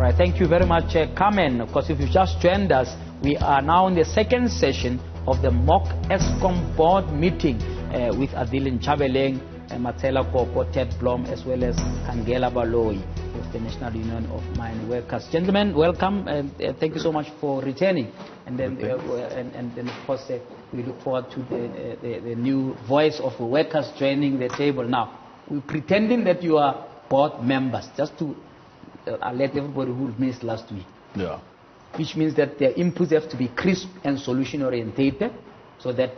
right, thank you very much, Carmen. Of course, if you just joined us, we are now in the second session of the mock Eskom board meeting with Adil Nchabeleng, Matshela, Koko, Blom, as well as Khangela, Baloyi, with the National Union of Mine Workers. Gentlemen, welcome, and thank you so much for returning. And then, and then of course, we look forward to the new voice of workers joining the table. Now, we're pretending that you are board members, just to alert everybody who missed last week. Yeah. Which means that their inputs have to be crisp and solution orientated, so that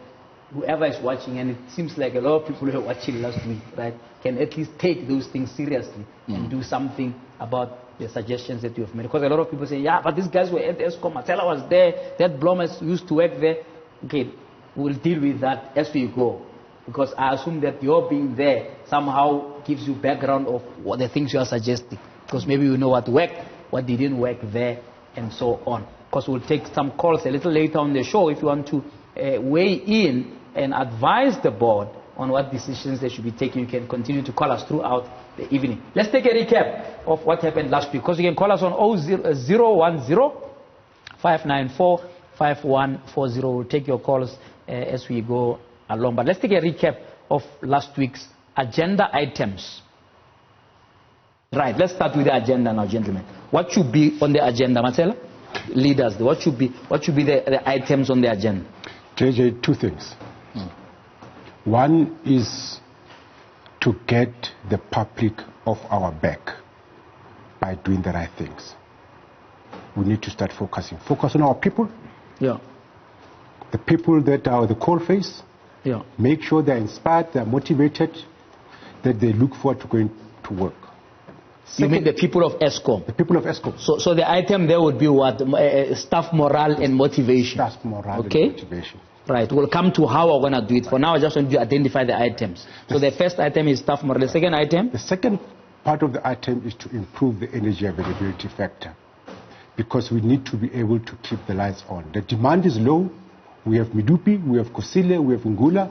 whoever is watching, and it seems like a lot of people who were watching last week, right, can at least take those things seriously and do something about the suggestions that you have made. Because a lot of people say, yeah, but these guys were at Eskom, Matshela was there, that Blom used to work there. Okay, we'll deal with that as we go. Because I assume that your being there somehow gives you background of what the things you are suggesting. Because maybe you know what worked, what didn't work there, and so on. Because we'll take some calls a little later on the show if you want to weigh in and advise the board on what decisions they should be taking. You can continue to call us throughout the evening. Let's take a recap of what happened last week. Because you can call us on 010-594-5140. We'll take your calls as we go along. But let's take a recap of last week's agenda items. Right, let's start with the agenda now, gentlemen. What should be on the agenda, Matshela? Leaders, what should be the items on the agenda? JJ, two things. One is to get the public off our back by doing the right things. We need to start focusing. Focus on our people. Yeah. The people that are the coalface. Yeah. Make sure they're inspired, they're motivated, that they look forward to going to work. You mean the people of Eskom? The people of Eskom. So the item there would be what? Staff morale and motivation. Staff morale and motivation. Right. We'll come to how we're going to do it. For now, I just want to identify the items. So the first item is staff morale. The second item? The second part of the item is to improve the energy availability factor. Because we need to be able to keep the lights on. The demand is low. We have Midupi, we have Kusile, we have Ngula.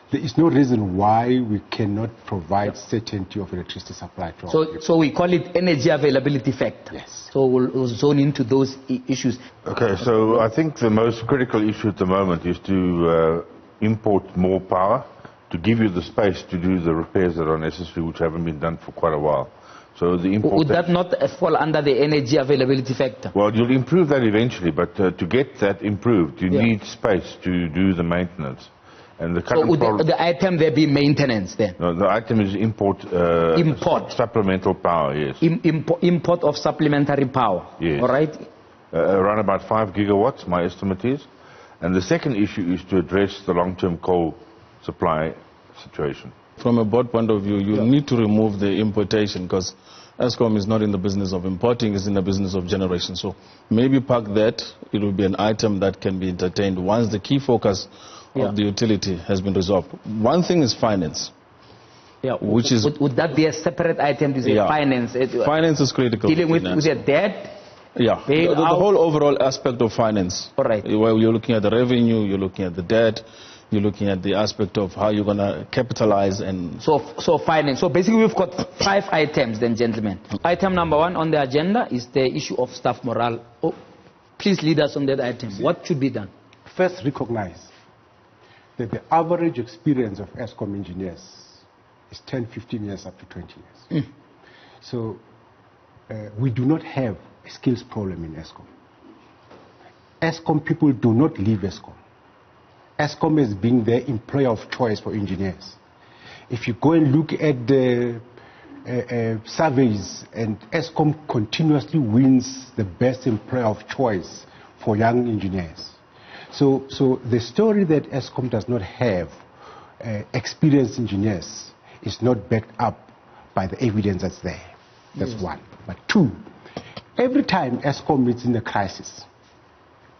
There is no reason why we cannot provide certainty of electricity supply to our people. So we call it energy availability factor. Yes. So we'll zone into those issues. Okay, so I think the most critical issue at the moment is to import more power to give you the space to do the repairs that are necessary, which haven't been done for quite a while. So the import would that not fall under the energy availability factor? Well, you'll improve that eventually, but to get that improved, you need space to do the maintenance. And the so would the item there be maintenance then? No, the item is import. Supplemental power, yes. Import of supplementary power. Yes. All right. Around about 5 gigawatts, my estimate is. And the second issue is to address the long-term coal supply situation. From a board point of view, you need to remove the importation, because Eskom is not in the business of importing, it's in the business of generation. So maybe park that. It will be an item that can be entertained once the key focus of the utility has been resolved. One thing is finance. Yeah. Which is would that be a separate item to say finance? Finance is critical. Dealing with the debt? Yeah. The whole overall aspect of finance. All right. Well, you're looking at the revenue, you're looking at the debt, you're looking at the aspect of how you're going to capitalize and... So finance. So basically we've got 5 items then, gentlemen. Item number 1 on the agenda is the issue of staff morale. Oh, please lead us on that item. What should be done? First, recognize that the average experience of Eskom engineers is 10, 15 years up to 20 years. So we do not have a skills problem in Eskom. Eskom people do not leave Eskom. Eskom is being the employer of choice for engineers. If you go and look at the surveys, and Eskom continuously wins the best employer of choice for young engineers. So the story that Eskom does not have experienced engineers is not backed up by the evidence that's there. That's one. But two, every time Eskom is in a crisis,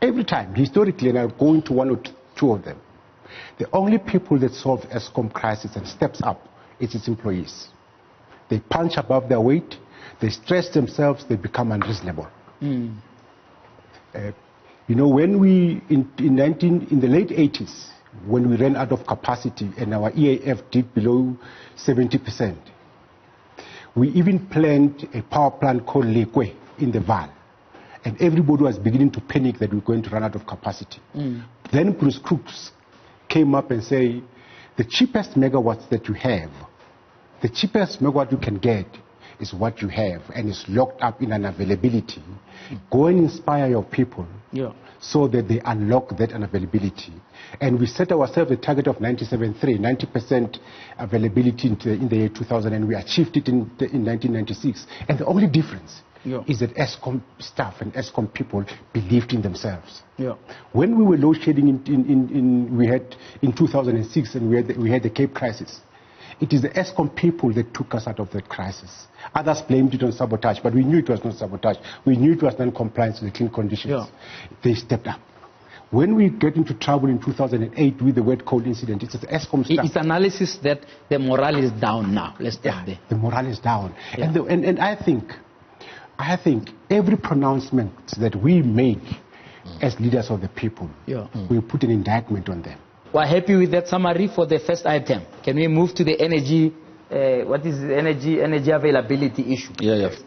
every time, historically, and I'll go into one or two of them, the only people that solve Eskom crisis and steps up is its employees. They punch above their weight, they stress themselves, they become unreasonable. You know, when we, in the late 80s, when we ran out of capacity and our EAF dipped below 70%, we even planned a power plant called Lekwe in the Val, and everybody was beginning to panic that we're going to run out of capacity. Then Bruce Crooks came up and said, the cheapest megawatts that you have, the cheapest megawatt you can get is what you have, and it's locked up in an availability. Go and inspire your people so that they unlock that unavailability. And we set ourselves a target of 97.3, 90% availability in the year 2000, and we achieved it in 1996. And the only difference is that Eskom staff and Eskom people believed in themselves. When we were load shedding in 2006, and we had the Cape crisis, it is the Eskom people that took us out of that crisis. Others blamed it on sabotage, but we knew it was not sabotage. We knew it was non-compliance with the clean conditions. They stepped up. When we get into trouble in 2008 with the wet coal incident, it's the Eskom staff. It's analysis that the morale is down now. Let's start there. The morale is down. And I think every pronouncement that we make as leaders of the people, we put an indictment on them. We're happy with that summary for the first item. Can we move to the energy, what is the energy availability issue?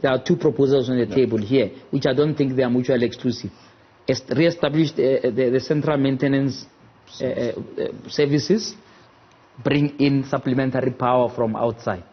There are two proposals on the table here, which I don't think they are mutually exclusive. Re-establish the central maintenance services, bring in supplementary power from outside.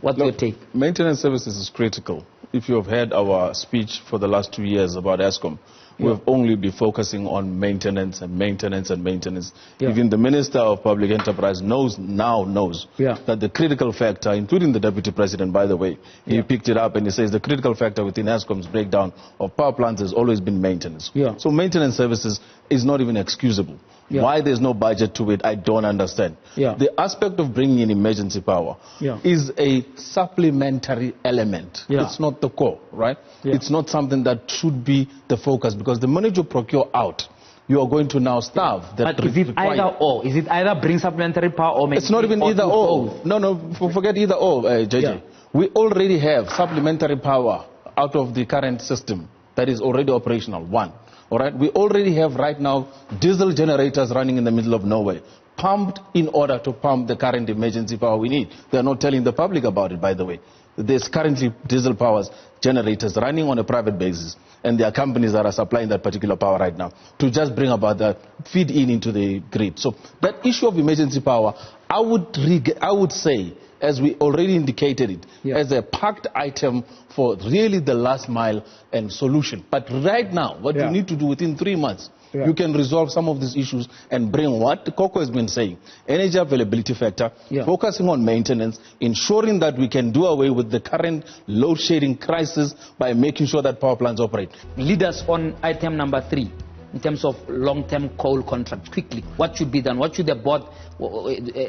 What's your take? Maintenance services is critical. If you have heard our speech for the last 2 years about Eskom, we've only been focusing on maintenance and maintenance and maintenance. Even the Minister of Public Enterprise knows that the critical factor, including the Deputy President, by the way, he picked it up and he says the critical factor within Eskom's breakdown of power plants has always been maintenance. So maintenance services is not even excusable. Why there's no budget to it, I don't understand. The aspect of bringing in emergency power is a supplementary element. It's not the core, right? It's not something that should be the focus, because the minute you procure out, you are going to now starve. But is it either or? Is it either bring supplementary power or make it's not even either or. No, forget either or, JJ. We already have supplementary power out of the current system that is already operational, one. All right, we already have right now diesel generators running in the middle of nowhere, pumped in order to pump the current emergency power we need. They're not telling the public about it, by the way. There's currently diesel power generators running on a private basis, and there are companies that are supplying that particular power right now to just bring about that, feed into the grid. So that issue of emergency power, I would say, as we already indicated it, as a packed item for really the last mile and solution. But right now, what you need to do within 3 months, you can resolve some of these issues and bring what Koko has been saying, energy availability factor, focusing on maintenance, ensuring that we can do away with the current load shedding crisis by making sure that power plants operate. Lead us on item number 3. In terms of long-term coal contracts, quickly, what should be done? What should the board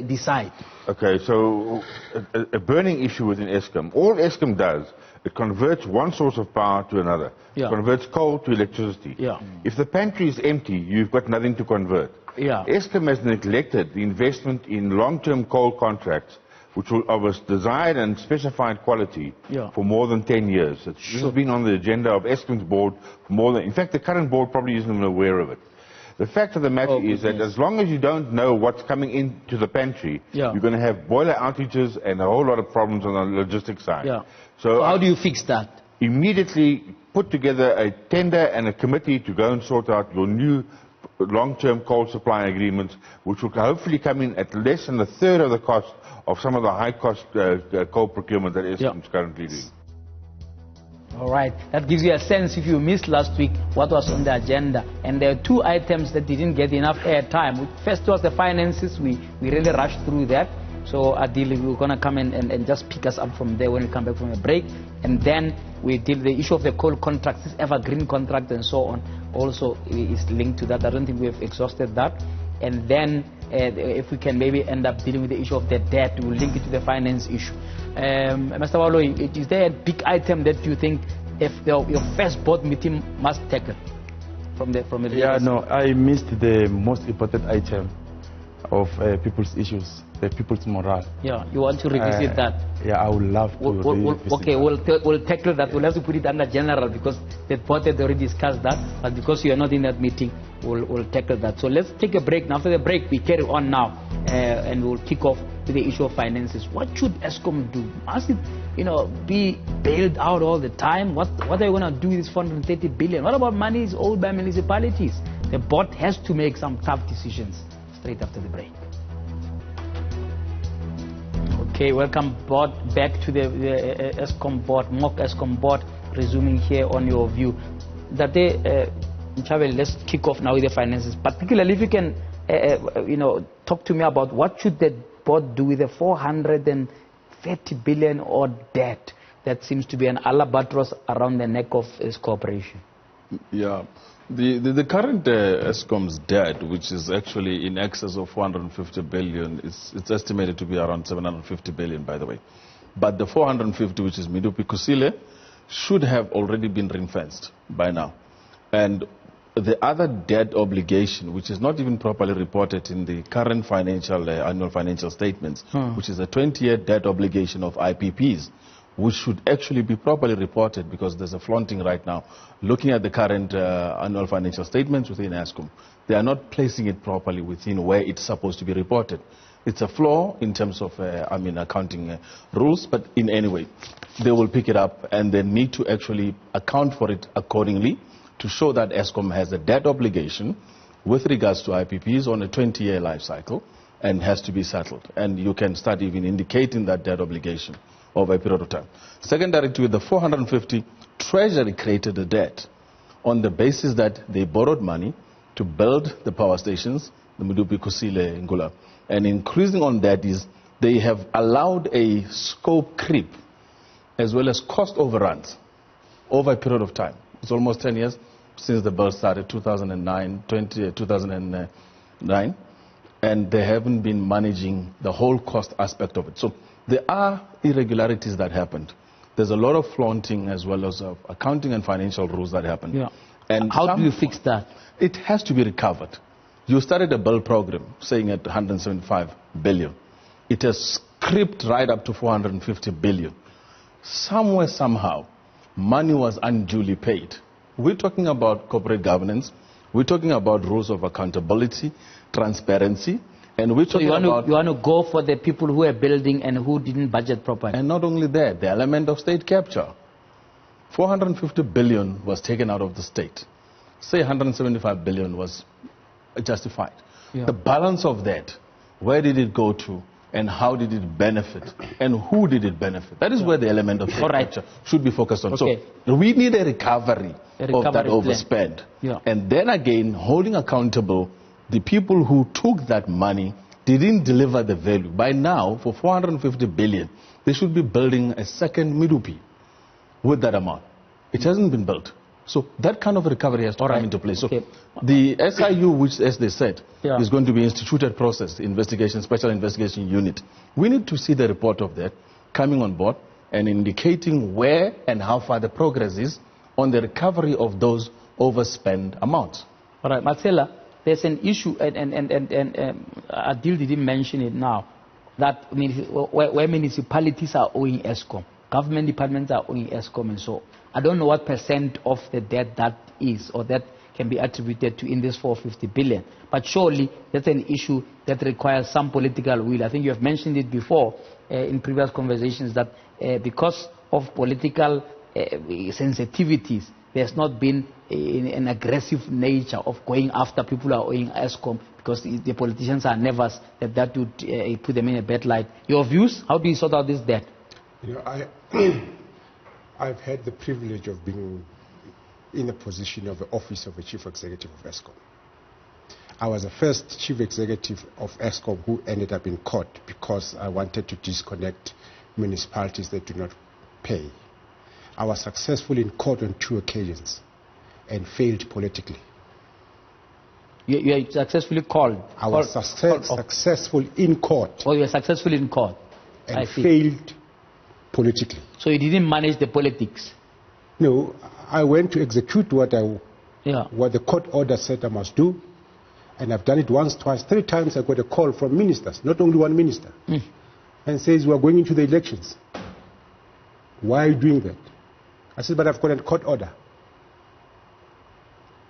decide? Okay, so a burning issue within Eskom. All Eskom does, it converts one source of power to another. It converts coal to electricity. If the pantry is empty, you've got nothing to convert. Eskom has neglected the investment in long-term coal contracts, which will of a desired and specified quality for more than 10 years. This has been on the agenda of Eskom's board for more than, in fact, the current board probably isn't even aware of it. The fact of the matter is that as long as you don't know what's coming into the pantry, you're going to have boiler outages and a whole lot of problems on the logistics side. So how do you fix that? Immediately put together a tender and a committee to go and sort out your new long-term coal supply agreements, which will hopefully come in at less than a third of the cost of some of the high-cost coal procurement that Eskom is currently doing. All right, that gives you a sense, if you missed last week, what was on the agenda. And there are 2 items that didn't get enough airtime. First was the finances. We really rushed through that. So Adil, we're going to come and just pick us up from there when we come back from a break. And then we deal with the issue of the coal contracts, this evergreen contract and so on. Also is linked to that. I don't think we have exhausted that. And then if we can maybe end up dealing with the issue of the debt, we'll link it to the finance issue. Mr. Baloyi, is there a big item that you think if your first board meeting must tackle from the no, I missed the most important item of people's issues, the people's morale. You want to revisit that? I would love to revisit okay, that. we'll tackle that. We'll have to put it under general because the board had already discussed that, but because you are not in that meeting, we'll tackle that. So let's take a break. Now, after the break, we carry on now, and we'll kick off with the issue of finances. What should Eskom do? Must it, be bailed out all the time? What are you going to do with this 430 billion? What about money is owed by municipalities? The board has to make some tough decisions straight after the break. Okay, welcome board back to the Eskom board, mock Eskom board, resuming here on your view. Adil Nchabeleng, let's kick off now with the finances. Particularly, if you can, talk to me about what should the board do with the 430 billion or debt that seems to be an albatross around the neck of this corporation. Yeah, the current Eskom's debt, which is actually in excess of 450 billion, it's estimated to be around 750 billion, by the way. But the 450, which is Medupi Kusile, should have already been ring-fenced by now. And the other debt obligation, which is not even properly reported in the current annual financial statements, which is a 20-year debt obligation of IPPs, which should actually be properly reported, because there's a flaunting right now. Looking at the current annual financial statements within Eskom, they are not placing it properly within where it's supposed to be reported. It's a flaw in terms of, accounting rules, but in any way, they will pick it up and they need to actually account for it accordingly to show that Eskom has a debt obligation with regards to IPPs on a 20-year life cycle and has to be settled. And you can start even indicating that debt obligation over a period of time. Secondary to it, the 450, Treasury created a debt on the basis that they borrowed money to build the power stations, the Medupi Kusile Ngula. And increasing on that is they have allowed a scope creep as well as cost overruns over a period of time. It's almost 10 years since the bill started, 2009, and they haven't been managing the whole cost aspect of it. So there are irregularities that happened. There's a lot of flaunting as well as accounting and financial rules that happened. Yeah. And how do you fix that? It has to be recovered. You started a bill program saying at 175 billion. It has crept right up to 450 billion. Somewhere, somehow, money was unduly paid. We're talking about corporate governance. We're talking about rules of accountability, transparency, and we're talking about... You want to go for the people who are building and who didn't budget properly. And not only that, the element of state capture. 450 billion was taken out of the state. Say 175 billion was justified. Yeah. The balance of that, where did it go to? And how did it benefit? And who did it benefit? That is where the element of state capture should be focused on. Okay. So we need a recovery of that overspend. Yeah. And then again, holding accountable the people who took that money, didn't deliver the value. By now, for 450 billion, they should be building a second Medupi with that amount. It hasn't been built. So that kind of recovery has to come into place. So the SIU, which, as they said, is going to be instituted process, special investigation unit. We need to see the report of that coming on board and indicating where and how far the progress is on the recovery of those overspent amounts. All right, Matshela, there's an issue, and Adil didn't mention it now, that where municipalities are owing Eskom, government departments are owing Eskom, and so I don't know what percent of the debt that is, or that can be attributed to in this 450 billion. But surely that's an issue that requires some political will. I think you have mentioned it before in previous conversations that because of political sensitivities, there's not been an aggressive nature of going after people who are owing Eskom, because the politicians are nervous that would put them in a bad light. Your views? How do you sort out this debt? I've had the privilege of being in the position of the office of the chief executive of Eskom. I was the first chief executive of Eskom who ended up in court because I wanted to disconnect municipalities that do not pay. I was successful in court on 2 occasions and failed politically. You successfully called? I was successful in court. Oh, you were successful in court. And failed politically. So you didn't manage the politics? No, I went to execute what the court order said I must do, and I've done it once, twice, 3 times. I got a call from ministers, not only one minister, and says, we are going into the elections. Why are you doing that? I said, but I've got a court order.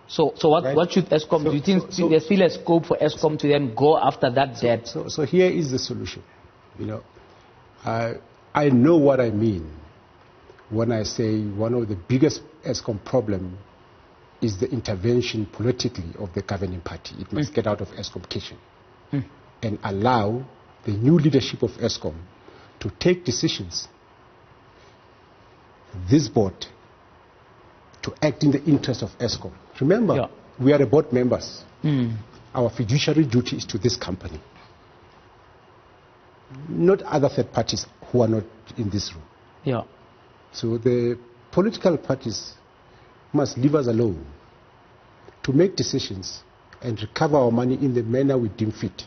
So what should Eskom do? You think there's still a scope for Eskom to then go after that debt? So here is the solution. You know, I know what I mean when I say one of the biggest Eskom problem is the intervention politically of the governing party. It must get out of Eskom kitchen and allow the new leadership of Eskom to take decisions. This board to act in the interest of Eskom. Remember, we are the board members. Our fiduciary duty is to this company, not other third parties who are not in this room. Yeah. So the political parties must leave us alone to make decisions and recover our money in the manner we deem fit.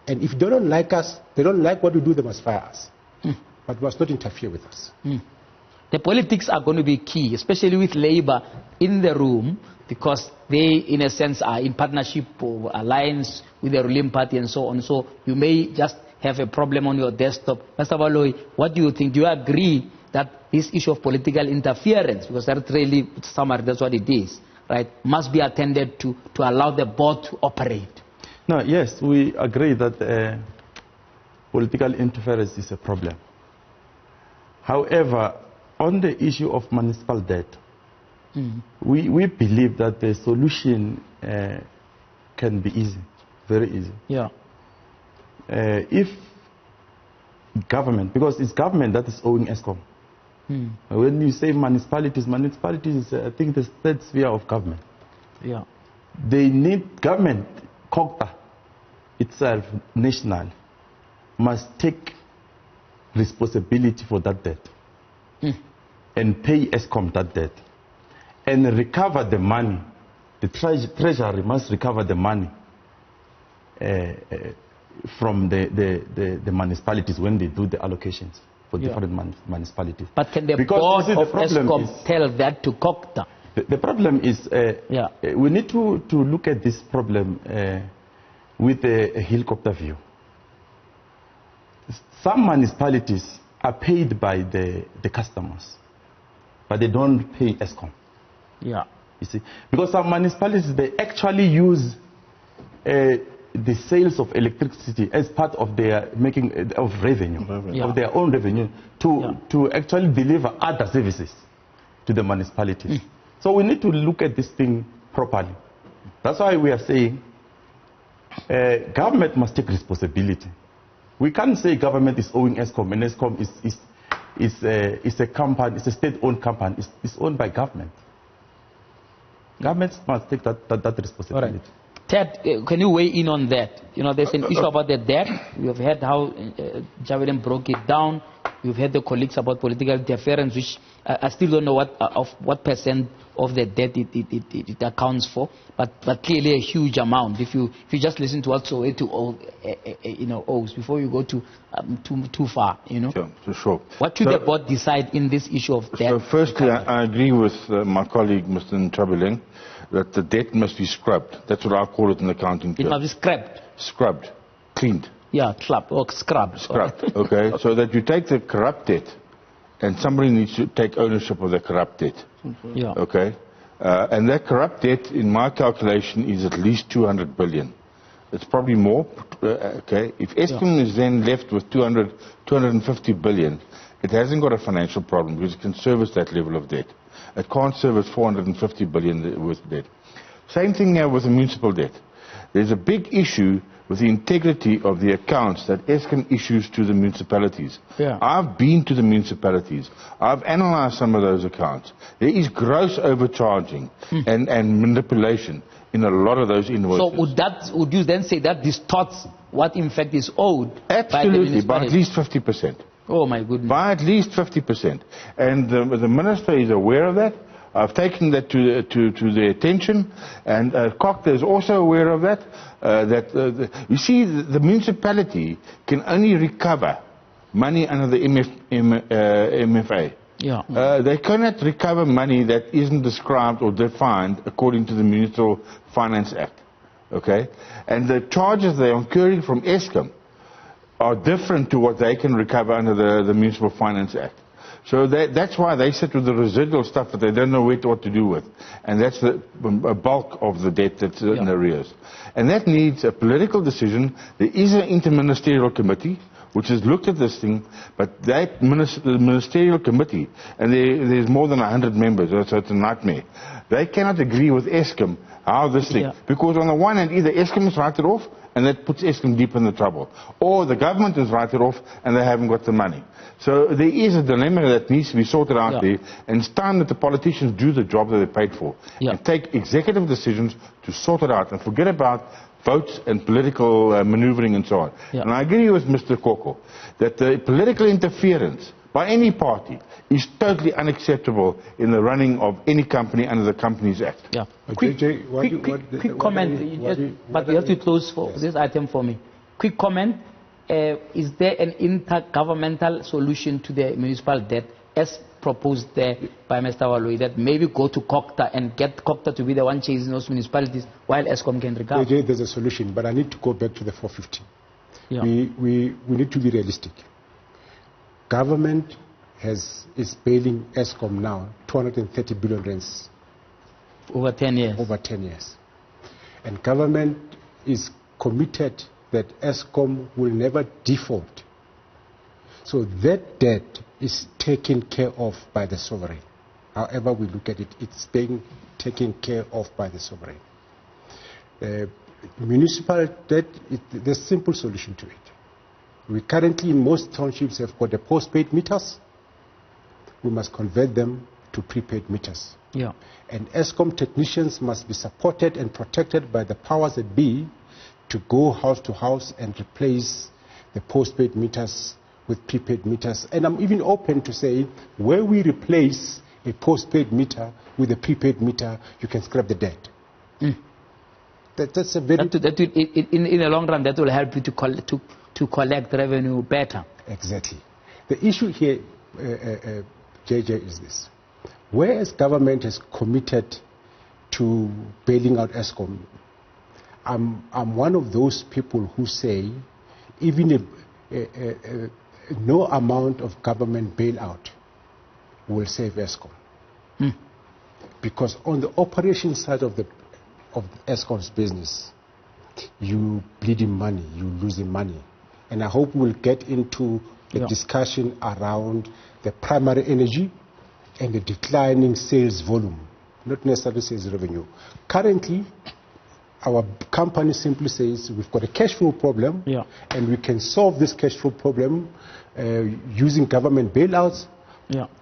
And if they don't like us, they don't like what we do, they must fire us. But must not interfere with us. The politics are going to be key, especially with Labour in the room, because they, in a sense, are in partnership or alliance with the ruling party and so on. So you may just have a problem on your desktop. Mr. Baloyi, what do you think? Do you agree that this issue of political interference, because that's really summary, that's what it is, right, must be attended to allow the board to operate? No, yes, we agree that political interference is a problem. However, on the issue of municipal debt, we believe that the solution can be easy, very easy. Yeah. If government, because it's government that is owing Eskom. When you say municipalities, municipalities is, I think, the third sphere of government. Yeah. They need government, Koko itself, national, must take responsibility for that debt and pay Eskom that debt and recover the money. The treasury must recover the money from the municipalities when they do the allocations for different municipalities. But can the board of Eskom tell that to Koko? The problem is we need to look at this problem with a helicopter view. Some municipalities are paid by the customers, but they don't pay Eskom. Yeah. You see, because some municipalities, they actually use the sales of electricity as part of their making of revenue, of their own revenue, to actually deliver other services to the municipalities. So we need to look at this thing properly. That's why we are saying government must take responsibility. We can't say government is owing Eskom, and Eskom is a company, it's a state-owned company, it's owned by government. Governments must take that responsibility. Right. Ted, can you weigh in on that? You know, there's an issue about the debt. We have heard how Nchabeleng broke it down. We've heard the colleagues about political interference, which I still don't know what percent of the debt it accounts for, but clearly a huge amount. If you just listen to what Soweto owes before you go too far, you know. Sure. What should the board decide in this issue of debt? So firstly, I agree with my colleague, Mr. Nchabeleng, that the debt must be scrubbed. That's what I call it in accounting terms. It must be scrubbed. Scrubbed, cleaned. Yeah, scrubbed. Scrubbed, okay. So that you take the corrupt debt, and somebody needs to take ownership of the corrupt debt. Yeah. Okay. And that corrupt debt, in my calculation, is at least 200 billion. It's probably more. Okay. If Eskom is then left with 250 billion, it hasn't got a financial problem because it can service that level of debt. It can't service 450 billion worth of debt. Same thing now with the municipal debt. There's a big issue with the integrity of the accounts that Eskom issues to the municipalities. Yeah. I've been to the municipalities. I've analyzed some of those accounts. There is gross overcharging and manipulation in a lot of those invoices. So would you then say that distorts what in fact is owed? Absolutely, by at least 50%. Oh my goodness. By at least 50%. And the minister is aware of that. I've taken that to their attention, and Koko is also aware of that. You see, the municipality can only recover money under the MFA. Yeah. They cannot recover money that isn't described or defined according to the Municipal Finance Act. Okay, and the charges they are incurring from Eskom are different to what they can recover under the Municipal Finance Act. So that's why they sit with the residual stuff that they don't know what to do with. And that's a bulk of the debt that's in arrears. And that needs a political decision. There is an interministerial committee which has looked at this thing, but that ministerial committee, and there's more than 100 members, so it's a nightmare. They cannot agree with Eskom how this thing, because on the one hand, either Eskom is write it off, and that puts Eskom deep in the trouble, or the government is write it off, and they haven't got the money. So there is a dilemma that needs to be sorted out there, and it's time that the politicians do the job that they're paid for, and take executive decisions to sort it out, and forget about votes and political maneuvering and so on. And I agree with Mr. Koko that the political interference by any party is totally unacceptable in the running of any company under the Companies Act. Quick comment, but you have to close for this item for me. Quick comment, is there an intergovernmental solution to the municipal debt as proposed there by Mr. Baloyi, that maybe go to COCTA and get COCTA to be the one chasing those municipalities while Eskom can recover? There's a solution, but I need to go back to the 450. We need to be realistic. Government is bailing Eskom now 230 billion rands. Over 10 years. Over 10 years. And government is committed that Eskom will never default. So that debt is taken care of by the sovereign. However we look at it, it's being taken care of by the sovereign. Municipal debt, there's a simple solution to it. We currently in most townships have got the postpaid meters. We must convert them to prepaid meters. And Eskom technicians must be supported and protected by the powers that be to go house to house and replace the postpaid meters with prepaid meters. And I'm even open to say, where we replace a postpaid meter with a prepaid meter, you can scrap the debt. That's a very... in the long run, that will help you to collect revenue better. Exactly. The issue here, JJ, is this. Whereas government has committed to bailing out Eskom, I'm one of those people who say even no amount of government bailout will save Eskom. Because on the operation side of Eskom's business, you bleeding money, you losing money. And I hope we'll get into the discussion around the primary energy and the declining sales volume, not necessarily sales revenue. Currently, our company simply says we've got a cash flow problem, and we can solve this cash flow problem using government bailouts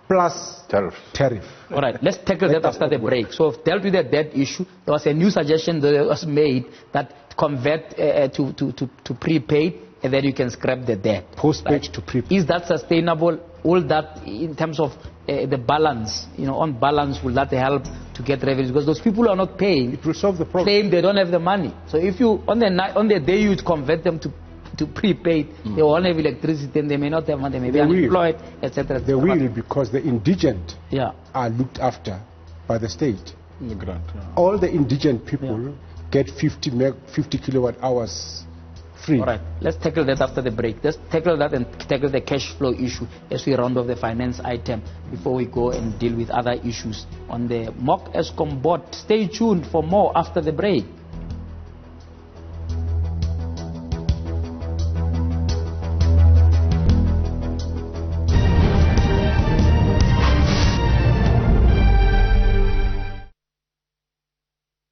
plus tariff. All right, let's tackle that after the break. So we've dealt with the debt issue. There was a new suggestion that was made that convert to prepaid, and then you can scrap the debt. Postpaid to prepaid. Is that sustainable? All that in terms of the balance, on balance, will that help to get revenue? Because those people who are not paying, it will solve the problem. Claim they don't have the money. So if you on the day you convert them to prepaid, they won't have electricity and they may not have money, they may be unemployed, etc. They will, because the indigent are looked after by the state. The grant. All the indigent people get 50 kilowatt hours free. All right, let's tackle that after the break. Let's tackle that and tackle the cash flow issue as we round off the finance item before we go and deal with other issues on the Mock Eskom board. Stay tuned for more after the break.